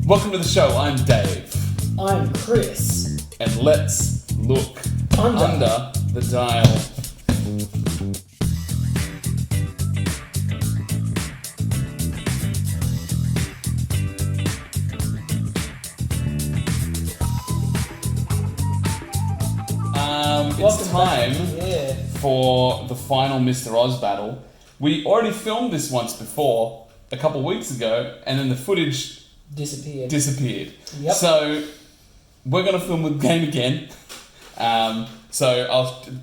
Welcome to the show. I'm Dave. I'm Chris. And let's look Under the dial. It's time for the final Mr. Oz battle. We already filmed this once before, a couple of weeks ago, and then the footage disappeared. Yep. So we're going to film the game again. So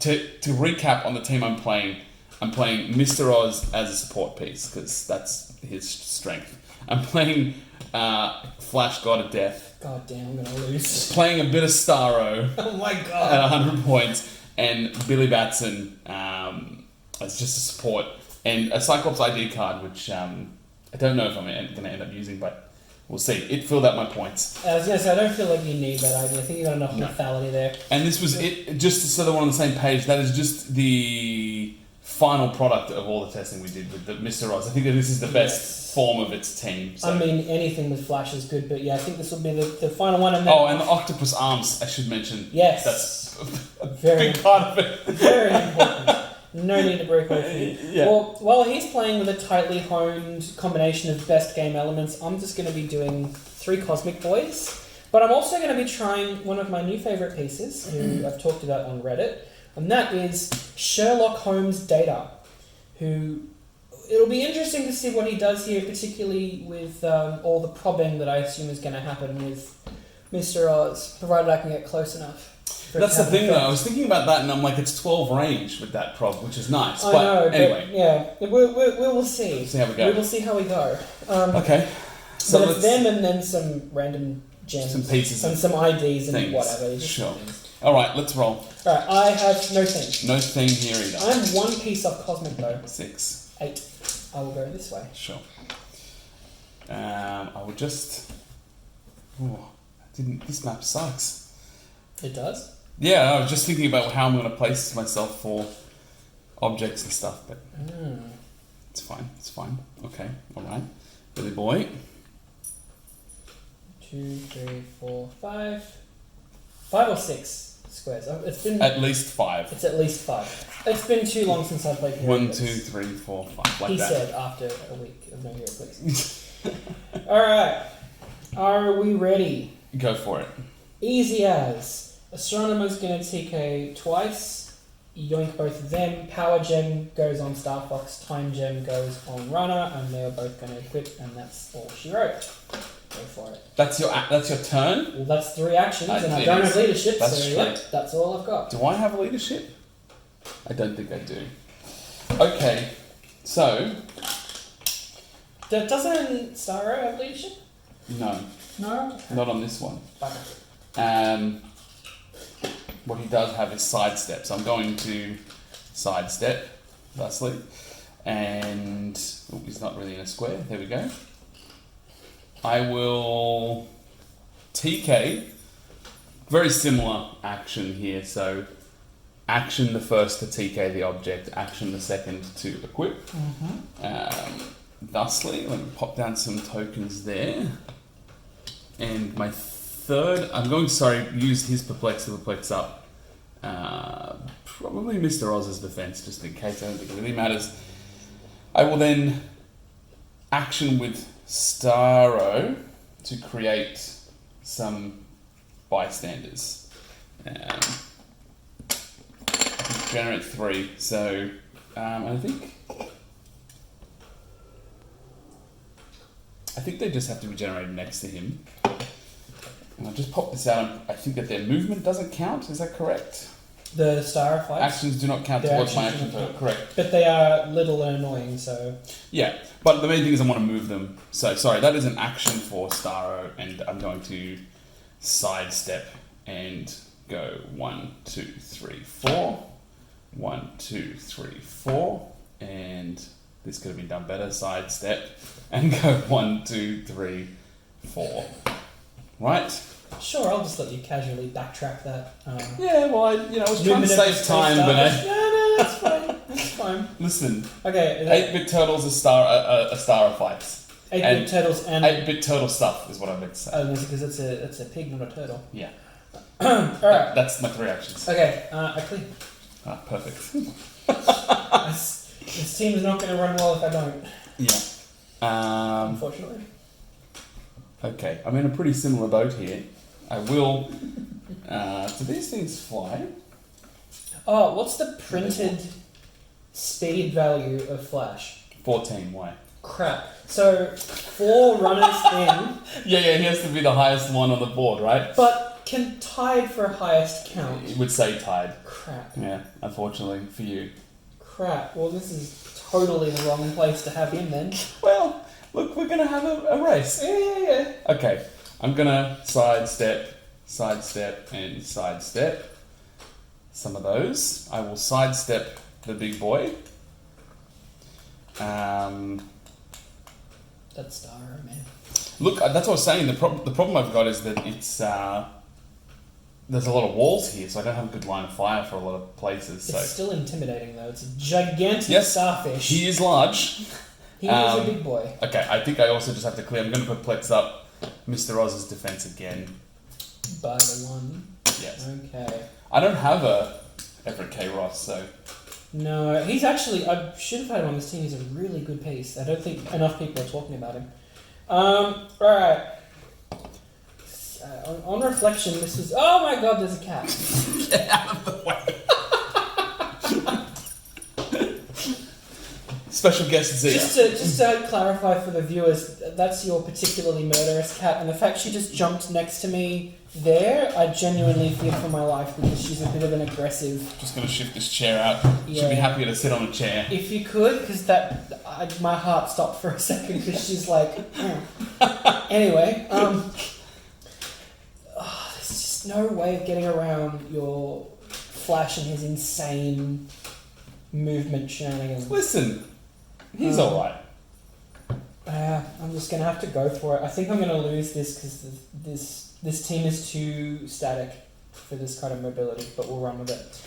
to recap on the team I'm playing Mr. Oz as a support piece, because that's his strength. I'm playing Flash God of Death. God damn, I'm gonna lose. Playing a bit of Starro. Oh my god. At 100 points. And Billy Batson as just a support. And a Cyclops ID card, which I don't know if I'm going to end up using, but we'll see. It filled out my points. I was going to say, I don't feel like you need that idea. I think you got enough lethality there. And this was it, just so that we're on the same page, that is just the final product of all the testing we did with the Mr. Oz. I think that this is the best form of its team. So. I mean, anything with Flash is good, but yeah, I think this will be the final one. And then and the octopus arms, I should mention. Yes. That's a very big part of it. Very important. No need to break away from you. Yeah. Well, while he's playing with a tightly honed combination of best game elements, I'm just going to be doing 3 Cosmic Boys. But I'm also going to be trying one of my new favourite pieces, who I've talked about on Reddit, and that is Sherlock Holmes Data, who... It'll be interesting to see what he does here, particularly with all the probbing that I assume is going to happen with Mr. Oz, provided I can get close enough. That's the thing, though. I was thinking about that, and I'm like, it's 12 range with that prob, which is nice. I know, anyway. But yeah, we will see. See how we go. We will see how we go. Okay. So but it's them and then some random gems. Some pieces. And some IDs and things. whatever. Sure. Alright, let's roll. Alright, I have no theme. No theme here either. I'm 1 piece of Cosmic, though. 6. 8. I will go this way. Sure. I will just... This map sucks. It does? Yeah, I was just thinking about how I'm going to place myself for objects and stuff, but it's fine. Okay, alright. Billy boy. 2, 3, 4, 5. 5 or 6 squares. It's been... At least 5. It's at least 5. It's been too long since I've played Heroclix. 1, 2, 3, 4, 5. Like he that. said after a week of no Heroclix. Alright. Are we ready? Go for it. Easy as. Astronomer's going to TK twice. Yoink both of them. Power Gem goes on Star Fox. Time Gem goes on Runner. And they're both going to equip. And that's all she wrote. Go for it. That's your turn? Well, that's 3 actions. And I don't have leadership. That's so true. yep, that's all I've got. Do I have leadership? I don't think I do. Okay, so... Doesn't Starro have leadership? No. No? Okay. Not on this one. Okay. What he does have is sidestep, so I'm going to sidestep, thusly, and he's not really in a square. There we go. I will TK. Very similar action here. So, action the first to TK the object, action the second to equip. Thusly, let me pop down some tokens there, and my third, I'm going to use his perplex to perplex up. Probably Mr. Oz's defense, just in case. I don't think it really matters. I will then action with Starro to create some bystanders. Generate 3. So I think they just have to be generated next to him. And I'll just pop this out. I think that their movement doesn't count. Is that correct? The Star Flights? Actions do not count towards my action total. Correct. But they are little and annoying, so... Yeah, but the main thing is I want to move them. So, sorry, that is an action for Starro, and I'm going to sidestep and go 1, 2, 3, 4. 1, 2, 3, 4. And this could have been done better. Sidestep and go 1, 2, 3, 4. Right? Sure, I'll just let you casually backtrack that. Yeah, well, I was trying to save time, but no, that's fine. That's fine. Listen. Okay. 8-bit turtles are star fights. 8-bit turtles and 8-bit turtle stuff is what I meant to say. oh, because it's a pig, not a turtle. Yeah. Alright. That's my 3 actions. Okay, I clean. Ah, perfect. This team is not going to run well if I don't. Yeah. Unfortunately. Okay, I'm in a pretty similar boat here. I will. Do these things fly? Oh, what's the printed speed value of Flash? 14. Why? Crap. So 4 runners in, Yeah. He has to be the highest one on the board, right? but can tied for highest count. It would say tied. Crap. Yeah, unfortunately for you. Crap. Well, this is totally the wrong place to have him then. Well, look, we're gonna have a race. Yeah. Okay, I'm gonna sidestep, and sidestep some of those. I will sidestep the big boy. That's Starro, man. Look, that's what I was saying. The problem I've got is that it's there's a lot of walls here, so I don't have a good line of fire for a lot of places. So It's still intimidating though. It's a gigantic Yes, starfish. he is large. He is a big boy. Okay, I think I also just have to clear. I'm going to perplex up Mr. Oz's defense again. By the 1. Yes. Okay. I don't have a Everett K. Ross, so No, he's actually. I should have had him on this team. He's a really good piece. I don't think enough people are talking about him. Alright. On reflection, this was. Oh my god, there's a cat. get out of the way. Special guest Zia. Just to clarify for the viewers, that's your particularly murderous cat, and the fact she just jumped next to me there, I genuinely feared for my life because she's a bit of an aggressive. Just going to shift this chair out. Yeah. She'll be happier to sit on a chair. If you could, because my heart stopped for a second because she's like. Anyway, there's just no way of getting around your Flash and his insane movement shenanigans. Listen, he's alright. I'm just gonna have to go for it. I think I'm gonna lose this because this team is too static for this kind of mobility, but we'll run with it.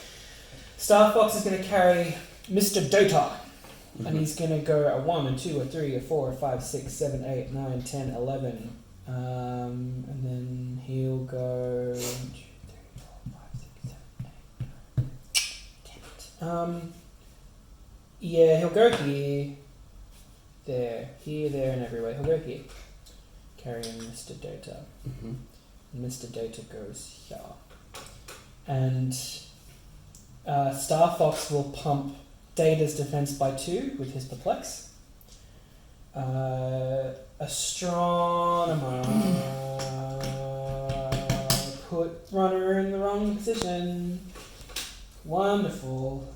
Star Fox is gonna carry Mr. Dota, and he's gonna go a 1, a 2, a 3, a 4, a 5, 6, 7, 8, 9, 10, 11. And then he'll go 1, 2, 3, 4, 5, 6, 7, 8, 9. Yeah, he'll go here, there, and everywhere. He'll go here, carrying Mr. Dota. Mm-hmm. And Mr. Dota goes here. And Star Fox will pump Data's defense by 2 with his perplex. Astronomer put runner in the wrong position. Wonderful.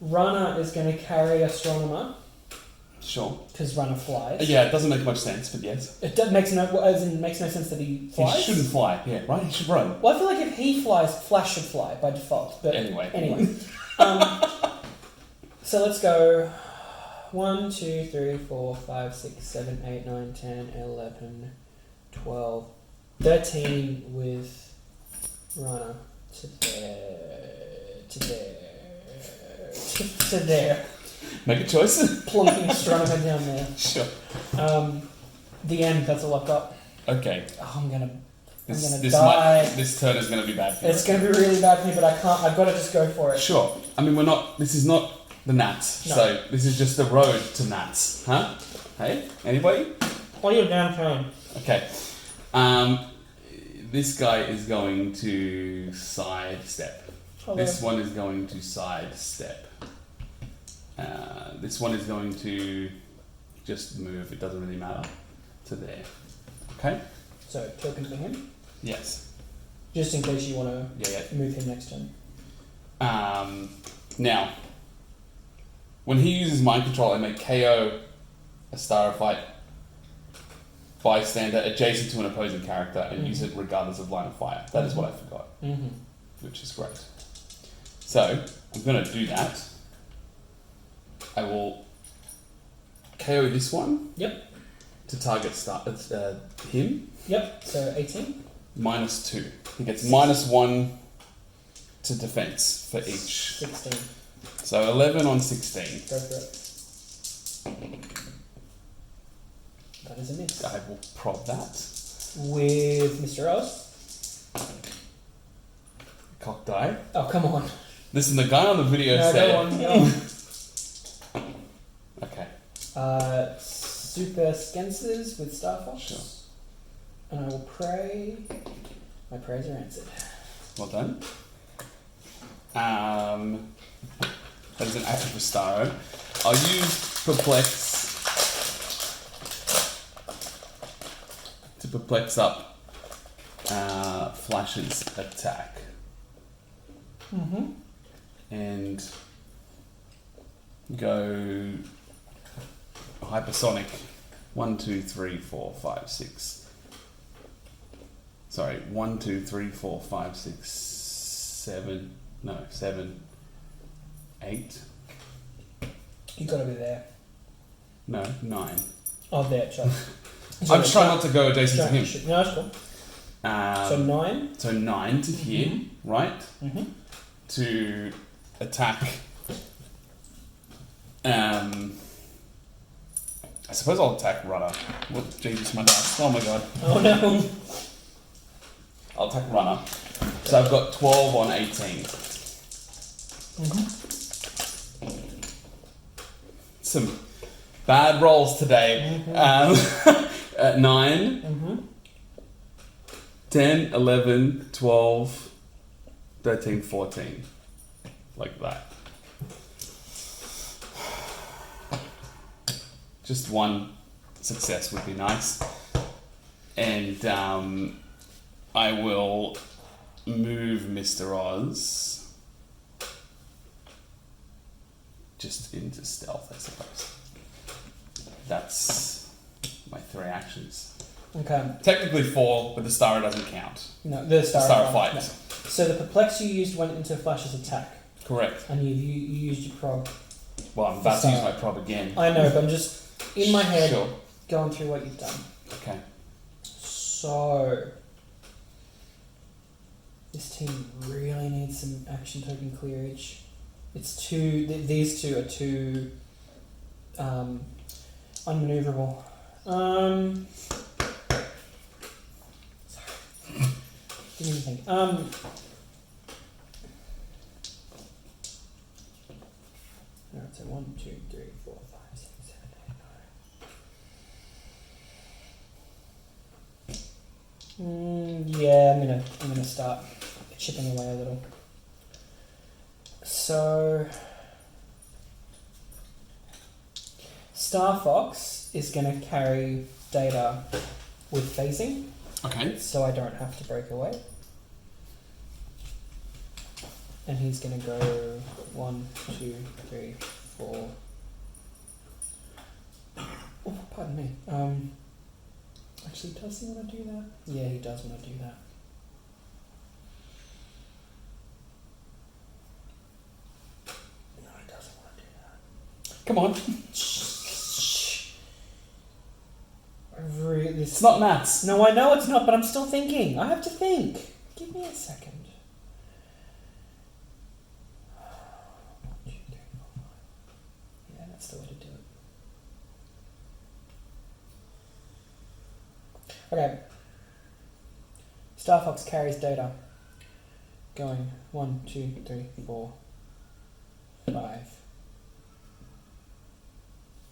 Runner is going to carry Astronomer Sure. because Runner flies. Yeah, it doesn't make much sense, but yes. It makes no sense that he flies. He shouldn't fly, yeah, right? He should run. Well, I feel like if he flies, Flash should fly by default. But Anyway. So let's go 1, 2, 3, 4, 5, 6, 7, 8, 9, 10, 11, 12, 13 with Runner to there. Make a choice. Plonking Astronomer down there. Sure. The end, that's all I've got. Okay. Oh, I'm gonna This die. This turn is going to be bad for you. It's going to be really bad for me, but I can't. I've got to just go for it. Sure. I mean, this is not the Nats. No. So this is just the road to Nats. Huh? Hey? Anybody? What are your damn phone? Okay. This guy is going to sidestep. Hello. This one is going to sidestep. This one is going to just move, it doesn't really matter, to there. Okay? So, token for him? Yes. Just in case you want to Yeah. move him next turn. Now, when he uses mind control, I make KO a Starfight bystander adjacent to an opposing character and use it regardless of line of fire. That is what I forgot, which is great. So, I'm going to do that. I will KO this one. Yep. To target him. Yep. So 18. -2. He gets -1 to defense for each. 16. So 11 on 16. Go for it. That is a miss. I will prob that. With Mr. Oz. Cock die. Oh, come on. Listen, the guy on the video No, said... go on, go on. Okay. Super Skences with Star Fox. Sure. And I will pray. My prayers are answered. Well done. That is an action for Starro. I'll use Perplex to perplex up Flash's attack. Mm-hmm. And go hypersonic 1, 2, 3, 4, 5, 6. Sorry, 1, 2, 3, 4, 5, 6, 7. No, 7, 8. You gotta be there. No, 9. Oh, there, sorry. I'm just trying not to go adjacent to him. No, that's cool. So 9. So 9 to here, right? Mm-hmm. To attack. I suppose I'll attack Runner. What? Jesus, my dice. Oh my god. Oh no. I'll attack Runner. So I've got 12 on 18. Mm-hmm. Some bad rolls today. Mm-hmm. 9, Mm-hmm. 10, 11, 12, 13, 14. Like that. Just one success would be nice. And I will move Mr. Oz just into stealth, I suppose. That's my 3 actions. Okay. Technically 4, but the star doesn't count. No, the Star Star of fight. No. So the Perplex you used went into Flash's attack. Correct. And you used your prog. Well, I'm about to use Star. my prob again. I know, but I'm just in my head Sure. going through what you've done. Okay. So this team really needs some action token clearage. It's too. These two are too unmaneuverable. Sorry. Give me a think. Alright, so 1, 2, 3, 4, 5, 6, 7, 8, 9. Yeah, I'm gonna start chipping away a little. So Star Fox is gonna carry data with phasing, Okay. so I don't have to break away. And he's gonna go 1, 2, 3, 4. Oh, pardon me. Actually, does he want to do that? Yeah, he does want to do that. No, he doesn't want to do that. Come on. It's It's not maths. No, I know it's not, but I'm still thinking. I have to think. Give me a second. 1, 2, 3, 4, 5. Yeah, that's the way to do it. Okay. Star Fox carries data. Going 1, 2, 3, 4, 5,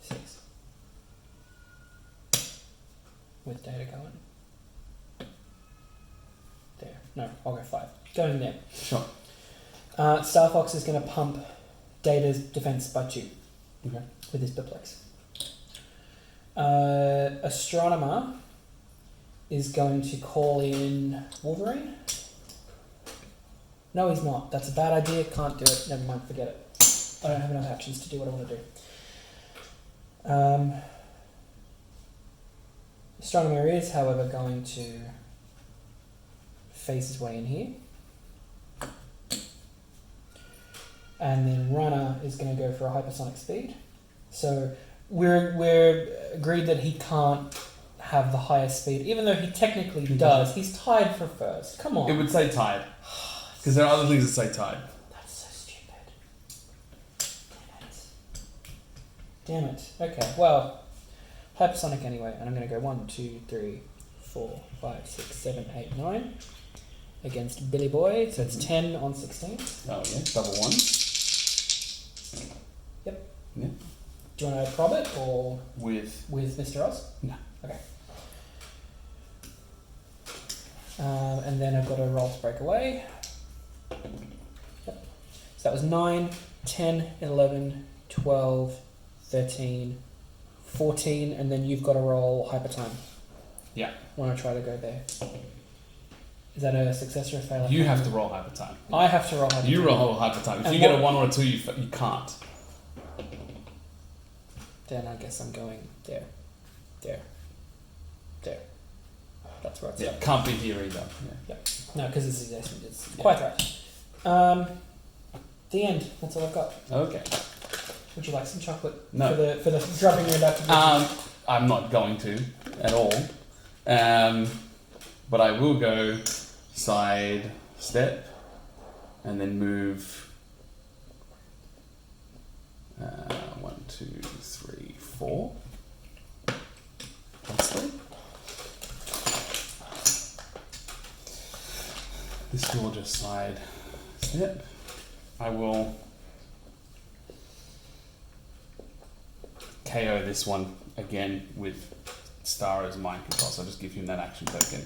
6. With data going. There. No, I'll go 5. Going there. Sure. Star Fox is going to pump Data's defense by 2. Okay. With his perplex. Astronomer is going to call in Wolverine. No, he's not. That's a bad idea. Can't do it. Never mind. Forget it. I don't have enough actions to do what I want to do. Astronomer is, however, going to face his way in here. And then Runner is going to go for a hypersonic speed. So we're agreed that he can't have the highest speed, even though he technically does. He's tied for first. Come on. It would say tied. Because there are other things that say tied. That's so stupid. Damn it. Okay, well, hypersonic anyway, and I'm going to go 1, 2, 3, 4, 5, 6, 7, 8, 9 against Billy Boy. So it's 10 on 16. Oh yeah, double one. Yep. Yeah. Do you want to prob it or With Mr. Oz? No. Okay. And then I've got to roll to break away. Yep. So that was 9, 10, 11, 12, 13, 14, and then you've got to roll hyper time. Yeah. Want to try to go there. Is that a success or a failure? You have to roll hyper time. I have to roll hyper time. You roll hyper time. If And you get a what- 1 or a 2, you can't. Then I guess I'm going there. There. There. That's where it's Yeah, at. can't be here either. Yeah. No, because it's adjacent. It's Yeah. quite right. The end. That's all I've got. Okay. Would you like some chocolate? No. For the dropping you're about to do? I'm not going to at all. But I will go side step and then move 1, 2, 3, 4. Honestly. This gorgeous side step. I will KO this one again with Star as mind control, so I'll just give him that action token.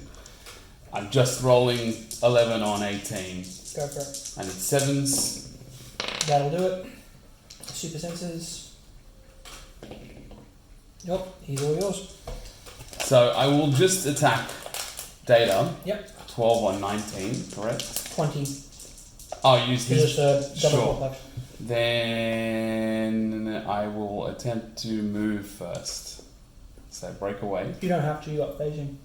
I'm just rolling 11 on 18. Go for it. I need 7s. That'll do it. Super senses. Yep, he's all yours. So I will just attack Data. Yep. 12 on 19, correct? 20. I'll use Because his. it's a double Sure. complex. Then I will attempt to move first. So break away. You don't have to, you got phasing.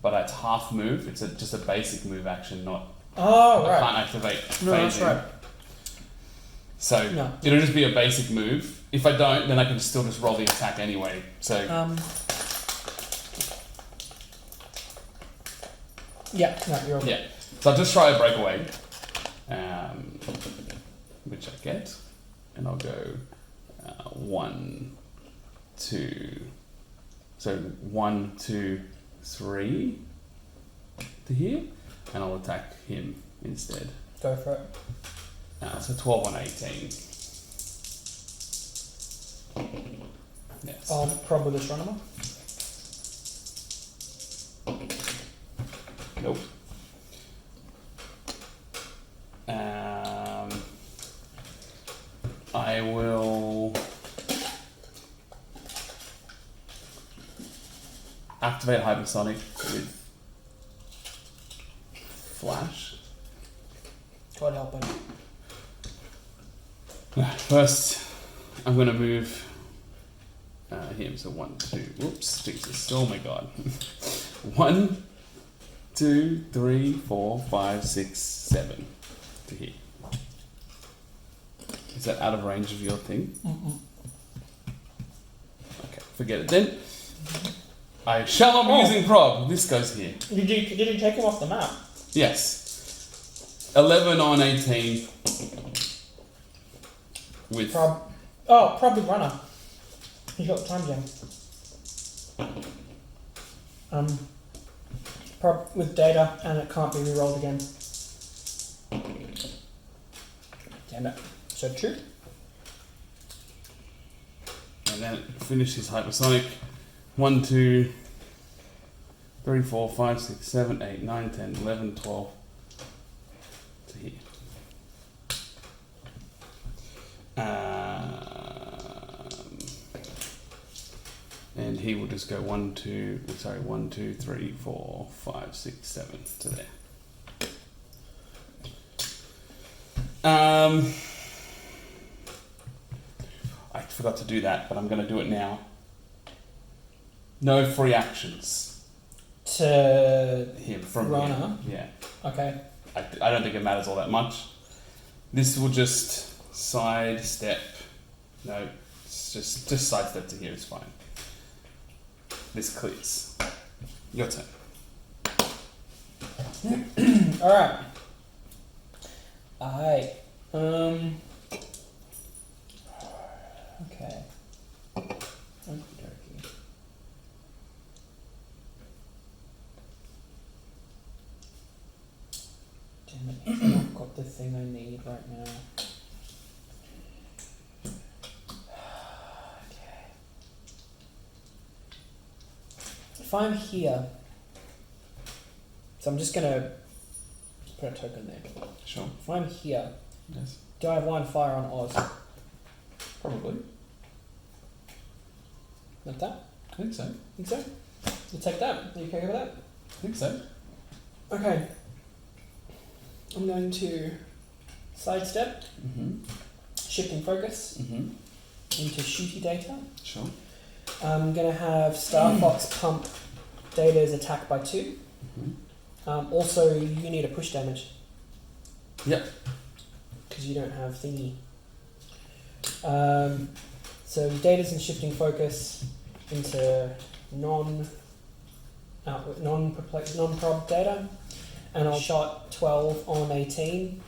But it's half move. It's just a basic move action, not. Oh, I right. can't activate No, that's phasing. right. So No. it'll just be a basic move. If I don't, then I can still just roll the attack anyway. So Yeah, no, you're okay. yeah. So I'll just try a breakaway, which I get, and I'll go 1, 2. So 1, 2, 3 to here, and I'll attack him instead. Go for it. So 12 on 18. Yes. I'll prob with Astronomer. Nope. I will activate hypersonic with flash. God help him. First, I'm going to move him. So 1, 2. Whoops, Jesus! Oh my God. 1, 2, 3, 4, 5, 6, 7 to here. Is that out of range of your thing? Mm-mm. Okay, forget it then. I shall not be using prob. This goes here. Did you take him off the map? Yes. 11 on 18 with Prob. Oh, prob with runner. He's got the time gem. Prob with data, and it can't be re-rolled again. Damn it. So true. and then finish his hypersonic. 1, 2, 3, 4, 5, 6, 7, 8, 9, 10, 11, 12 to here. And he will just go 1, 2, 3, 4, 5, 6, 7 to there. I forgot to do that, but I'm going to do it now. No free actions. To Him from Rana? here. Yeah. okay. I don't think it matters all that much. This will just sidestep. No, it's just sidestep to here is fine. This clears. Your turn. All right. Okay. Okey-dokey. Damn it, I've not got the thing I need right now. Okay. If I'm here, so I'm just gonna put a token there. Sure. If I'm here, Yes. do I have line of fire on Oz? Probably. Like that? I think so. Think so? We'll take that. Are you okay with that? I think so. Okay. I'm going to sidestep, Mm-hmm. shifting focus Mm-hmm. into shooty data. Sure. I'm going to have Star Fox pump Data's attack by 2. Mm-hmm. Also, you need a push damage. Yep. Because you don't have thingy. So Data's in shifting focus into non-prob data, and I'll shot 12 on 18.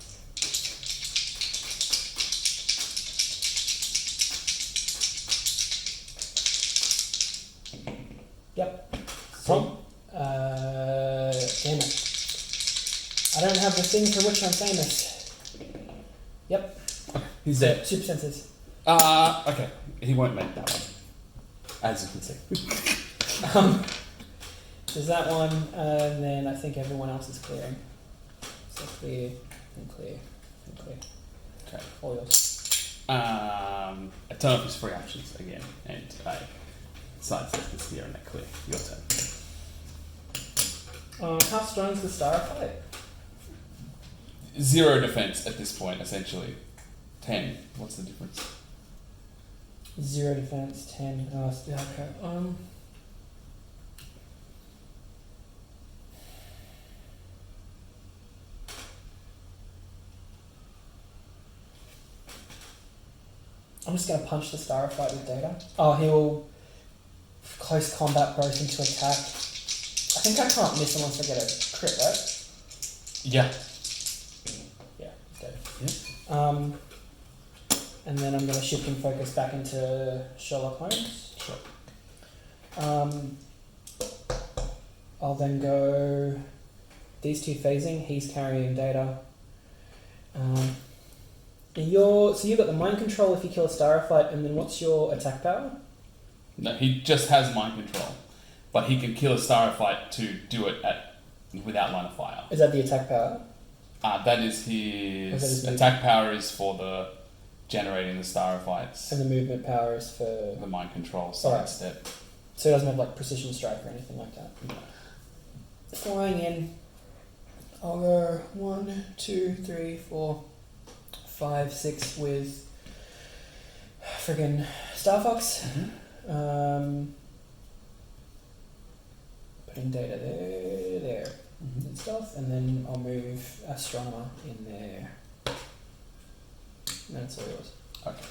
Yep. From? Damn it. I don't have the thing for which I'm famous. Yep. He's dead. Super senses. Okay. He won't make that one. As you can see. There's that one, and then I think everyone else is clearing. So clear, and clear, and clear. Okay. All yours. I turn off his free actions again, and I sidestep this here and I clear. Your turn. How strong is the Starflight? 0 defense at this point, essentially. 10. What's the difference? 0 defense, 10. Oh, yeah, okay. I'm just going to punch the Starflight with Data. Oh, he'll close combat burst into attack. I think I can't miss unless I get a crit, right? Yeah. Yeah, dead. Yeah. And then I'm going to shift and focus back into Sherlock Holmes. Sure. I'll then go these two phasing. He's carrying Data. So you've got the mind control if you kill a Starflight, and then what's your attack power? No, he just has mind control, but he can kill a Starfight to do it without line of fire. Is that the attack power? That is his, Or is that his attack power is for the generating the Starfights. And the movement power is for... The mind control Alright. sidestep. So it doesn't have like precision strike or anything like that? No. Flying in, I'll go 1, 2, 3, 4, 5, 6 with friggin' Star Fox. Mm-hmm. Putting Data there, Mm-hmm. and stuff, and then I'll move Astronomer in there. And that's all yours. Okay.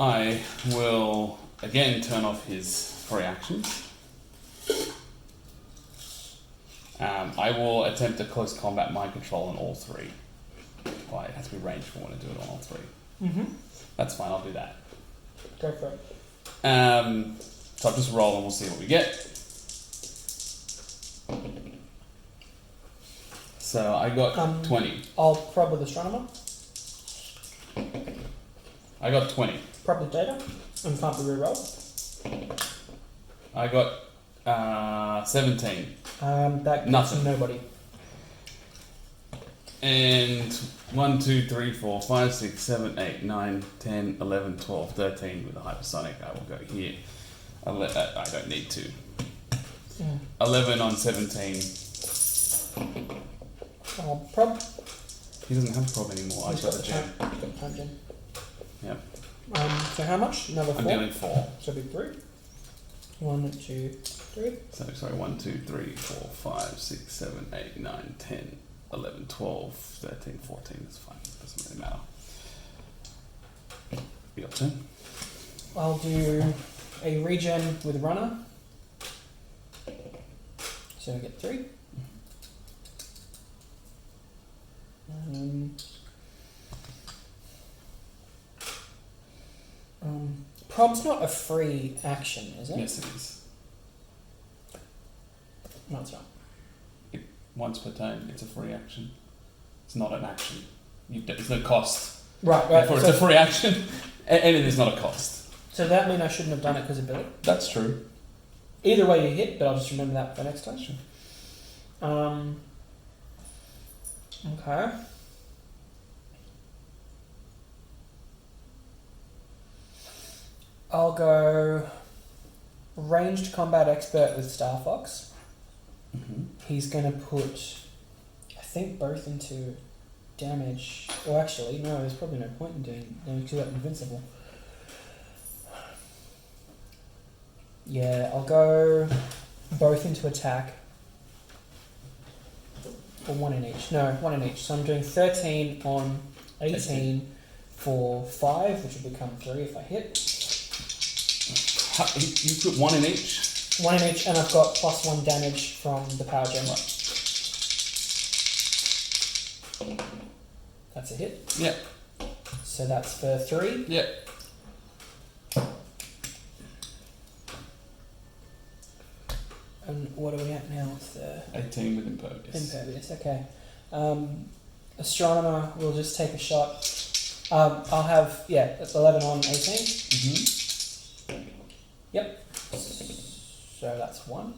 I will again turn off his free actions. I will attempt a close combat mind control on all 3. Well, it has to be ranged if I want to do it on all 3. Mm-hmm. That's fine, I'll do that. Go for it. So I'll just roll and we'll see what we get. So I got 20. I'll prob with Astronomer. I got 20. Prob with Data. And can't be rerolled. I got 17. That Nothing. Nobody. And 1, 2, 3, 4, 5, 6, 7, 8, 9, 10, 11, 12, 13 with a hypersonic. I will go here. I don't need to. 11 on 17. Prob. He doesn't have prob anymore. I've got a gem. Time gem. Yep. So how much? Another 4? I'm dealing 4. So it'll be 3. 1, 2, 3. So, sorry, 1, 2, 3, 4, 5, 6, 7, 8, 9, 10, 11, 12, 13, 14. That's fine. Doesn't really matter. Your turn. I'll do a regen with Runner. So I get 3. Prob's not a free action, is it? Yes, it is. No, it's not. once per turn. It's a free action. It's not an action. It's no cost. Right. Therefore, it's a free action, and it is not a cost. So that mean I shouldn't have done it because of ability? That's true. Either way you hit, but I'll just remember that for next time. Sure. Okay. I'll go ranged combat expert with Star Fox. Mm-hmm. He's going to put, I think, both into damage. Or actually, no, there's probably no point in doing because you're invincible. Yeah, I'll go both into attack. Or one in each. No, one in each. So I'm doing 13 on 18 for 5, which will become 3 if I hit. You put one in each? One in each, and I've got +1 damage from the power gem. That's a hit. Yep. So that's for 3. Yep. And what are we at now? It's 18 with impervious. impervious, okay. Astronomer will just take a shot. I'll have, it's 11 on 18. Mm-hmm. So that's 1.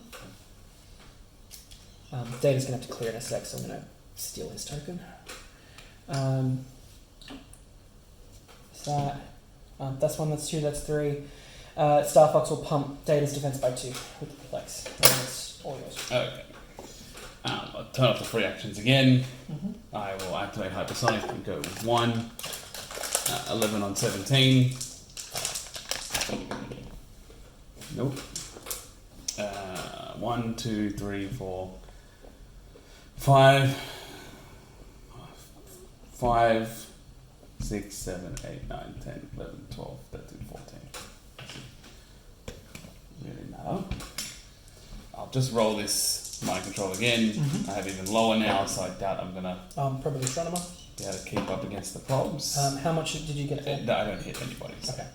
Data's going to have to clear in a sec, so I'm going to steal his token. That's 1, that's 2, that's 3. Star Fox will pump Data's defense by 2 with the flex. And that's all yours. Okay. I'll turn off the free actions again. Mm-hmm. I will activate hypersonic and go with 1. 11 on 17. Nope. 1, 2, 3, 4, 5, 5, 6, 7, 8, 9, 10, 11, 12, 13, 14. Really matter. I'll just roll this mind control again. Mm-hmm. I have even lower now, so I doubt I'm gonna Probably Astronomer. be able to keep up against the probs. How much did you get for? No, I don't hit anybody. So. Okay.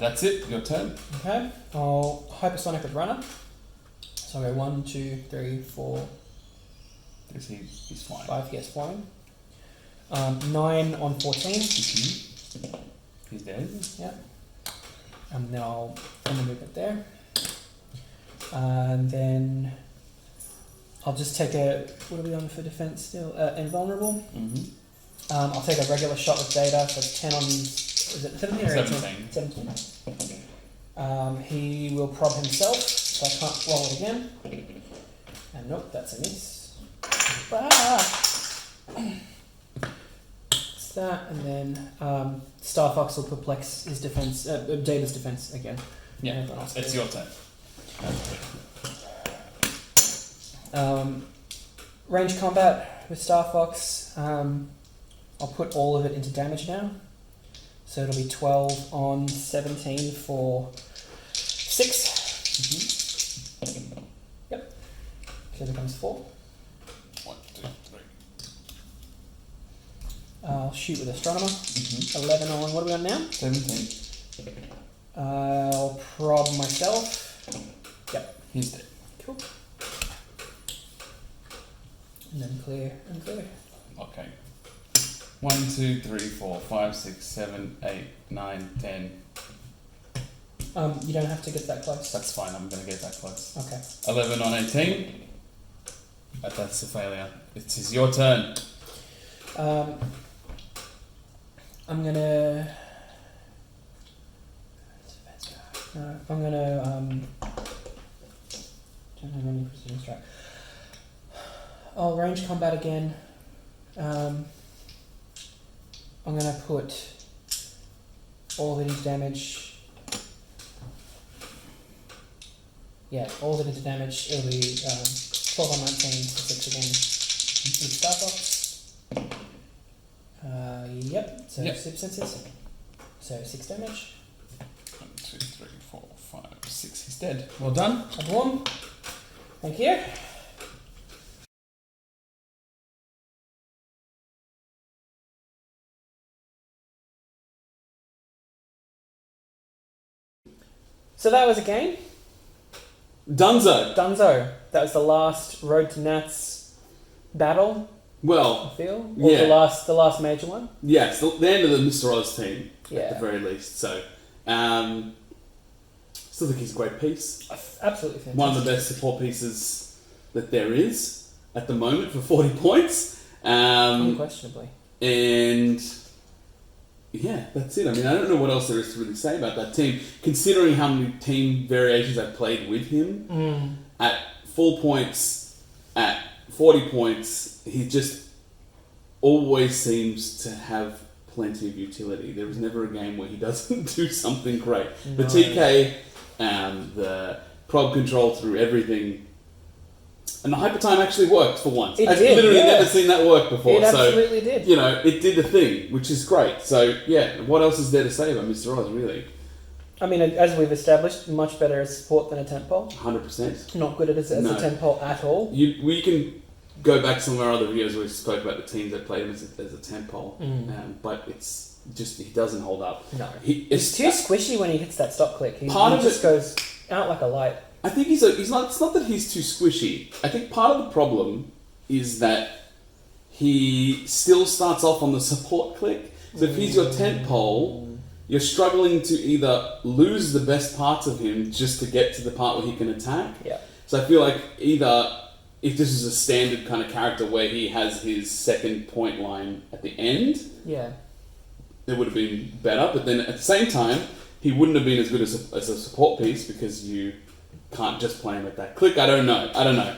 That's it. Your turn. Okay. I'll hypersonic with runner. So I'll go 1, 2, 3, 4, He's fine. 5. Yes, flying. 9 on 14. Mm-hmm. He's dead. Yeah. And then I'll end the movement there. And then I'll just take a. What are we on for defense still? Invulnerable. Mm-hmm. I'll take a regular shot with data. So it's 10 on. Is it 17 or 18? 17. 17. He will prob himself, so I can't roll it again. And nope, that's a miss. It's that, and then Star Fox will perplex his defense, Data's defense again. Yeah, Everyone else it's goes. your turn. Range combat with Star Fox. I'll put all of it into damage now. So it'll be 12 on 17 for 6. Mm-hmm. Yep. So it becomes 4. 1, 2, 3. I'll shoot with Astronomer. Mm-hmm. 11 on, what are we on now? 17. I'll prob myself. Yep. He's dead. Cool. And then clear and clear. Okay. 1, 2, 3, 4, 5, 6, 7, 8, 9, 10. You don't have to get that close. That's fine. I'm gonna get that close. Okay. 11 on 18. But that's a failure. It is your turn. I'm gonna. No, I'm gonna. Don't have any precision strike. I'll range combat again. I'm gonna put all of it into damage. Yeah, all of it into damage. It'll be 12 on 19 for 6 again. With Star Fox. Yep. So Yep. 6 senses. So 6 damage. 1, 2, 3, 4, 5, 6. He's dead. Well done. A bloom. Thank you. So that was a game. Dunzo. That was the last Road to Nats battle, I Well, feel. Or yeah. the last major one. yeah, it's the end of the Mr. Oz team, at Yeah. the very least. So, still think he's a great piece. Absolutely fantastic. One of the best support pieces that there is at the moment for 40 points. Unquestionably. And yeah, that's it. I mean, I don't know what else there is to really say about that team, considering how many team variations I've played with him. At full points, at 40 points, he just always seems to have plenty of utility. There is never a game where he doesn't do something great. No. The TK, the prob control through everything, and the hyper time actually worked for once. It I've did, literally yeah. never seen that work before. It so absolutely did. you know, it did the thing, which is great. So yeah, what else is there to say about Mr. Oz? Really, I mean, as we've established, much better as support than a tent pole. 100%. Not good as No. a tent pole at all. We can go back to some of our other videos where we spoke about the teams that played him as a tent pole, but it's just he doesn't hold up. No. It's He's too squishy when he hits that stop click. He Part of just it- goes out like a light. I think he's not. It's not that he's too squishy. I think part of the problem is that he still starts off on the support click. So if he's your tent pole, you're struggling to either lose the best parts of him just to get to the part where he can attack. Yeah. So I feel like either if this is a standard kind of character where he has his second point line at the end, Yeah. it would have been better. But then at the same time, he wouldn't have been as good as a support piece because you can't just play him at that click. I don't know.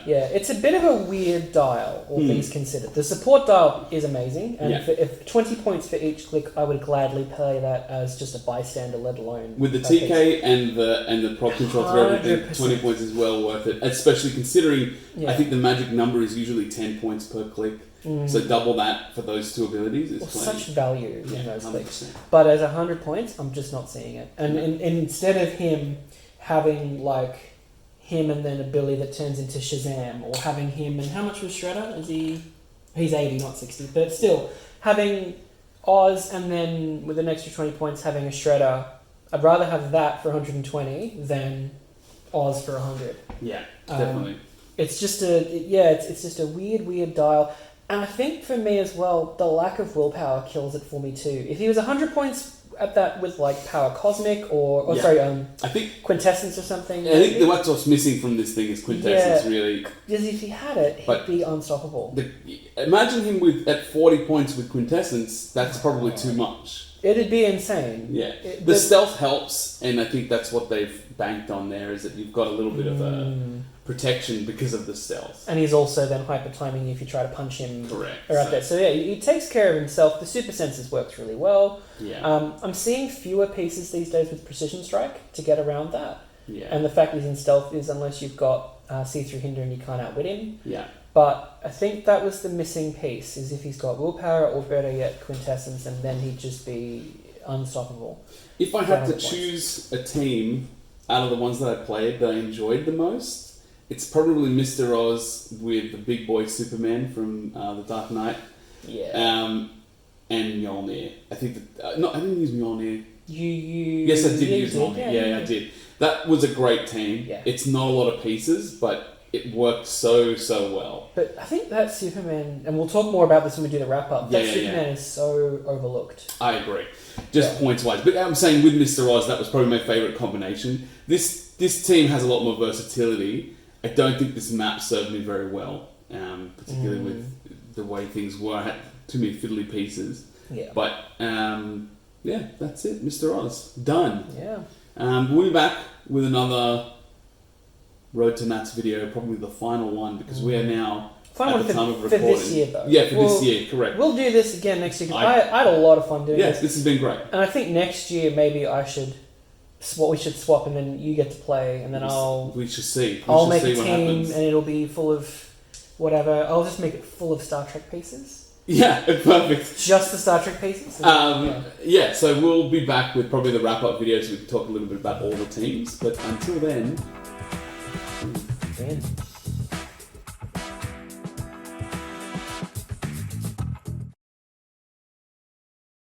Yeah, it's a bit of a weird dial, all things considered. The support dial is amazing, and Yeah. if 20 points for each click, I would gladly play that as just a bystander, let alone... With the that piece. TK and the prop control through everything, 100%. 20 points is well worth it. Especially considering Yeah. I think the magic number is usually 10 points per click. So double that for those two abilities is Well, plenty. such value Yeah, in those 100%. clicks. But as 100 points, I'm just not seeing it. And instead of him having, like, him and then a Billy that turns into Shazam, or having him, and how much was Shredder? He's 80, not 60, but still, having Oz and then with an extra 20 points having a Shredder, I'd rather have that for 120 than Oz for 100. Yeah, definitely. It's just it's just a weird dial. And I think for me as well, the lack of willpower kills it for me too. If he was 100 points at that with like Power Cosmic or I think Quintessence or something. I think that's what's missing from this thing is Quintessence, Yeah. really. Because if he had it, he'd But be unstoppable. Imagine him at 40 points with Quintessence, that's probably too much. It'd be insane. Yeah. It- The but- stealth helps, and I think that's what they've banked on there, is that you've got a little bit of a protection because of the stealth. And he's also then hyper timing if you try to punch him Correct. or up there. So yeah, he takes care of himself. The super senses works really well. Yeah. I'm seeing fewer pieces these days with precision strike to get around that. Yeah. And the fact he's in stealth is unless you've got see-through hinder and you can't outwit him. Yeah. But I think that was the missing piece, is if he's got willpower or better yet Quintessence, and then he'd just be unstoppable. If I had to 100 points. choose a team out of the ones that I played that I enjoyed the most, it's probably Mr. Oz with the big boy Superman from The Dark Knight, Yeah. and Mjolnir. I think that no, I didn't use Mjolnir. You Yes, I did yeah, use you Mjolnir. Yeah, I did. That was a great team. Yeah. It's not a lot of pieces, but it worked so well. But I think that Superman, and we'll talk more about this when we do the wrap up. That Yeah, Superman is so overlooked. I agree, just points wise. But I'm saying with Mr. Oz, that was probably my favourite combination. This team has a lot more versatility. I don't think this map served me very well, particularly with the way things were. I had too many fiddly pieces. Yeah. But yeah, that's it. Mr. Oz done. Yeah. We'll be back with another Road to Nats video, probably the final one, because we are now Final at one the time of for recording. this year, though. Yeah, for this year, correct. We'll do this again next year. 'Cause I- I had a lot of fun doing Yes, this. this has been great. And I think next year maybe I should... we should swap, and then you get to play, and then We should see. I'll We make should a see what team, happens. and it'll be full of whatever. I'll just make it full of Star Trek pieces. Yeah, perfect. Just the Star Trek pieces. Yeah, so we'll be back with probably the wrap-up video so we can talk a little bit about all the teams. But until then... Yeah.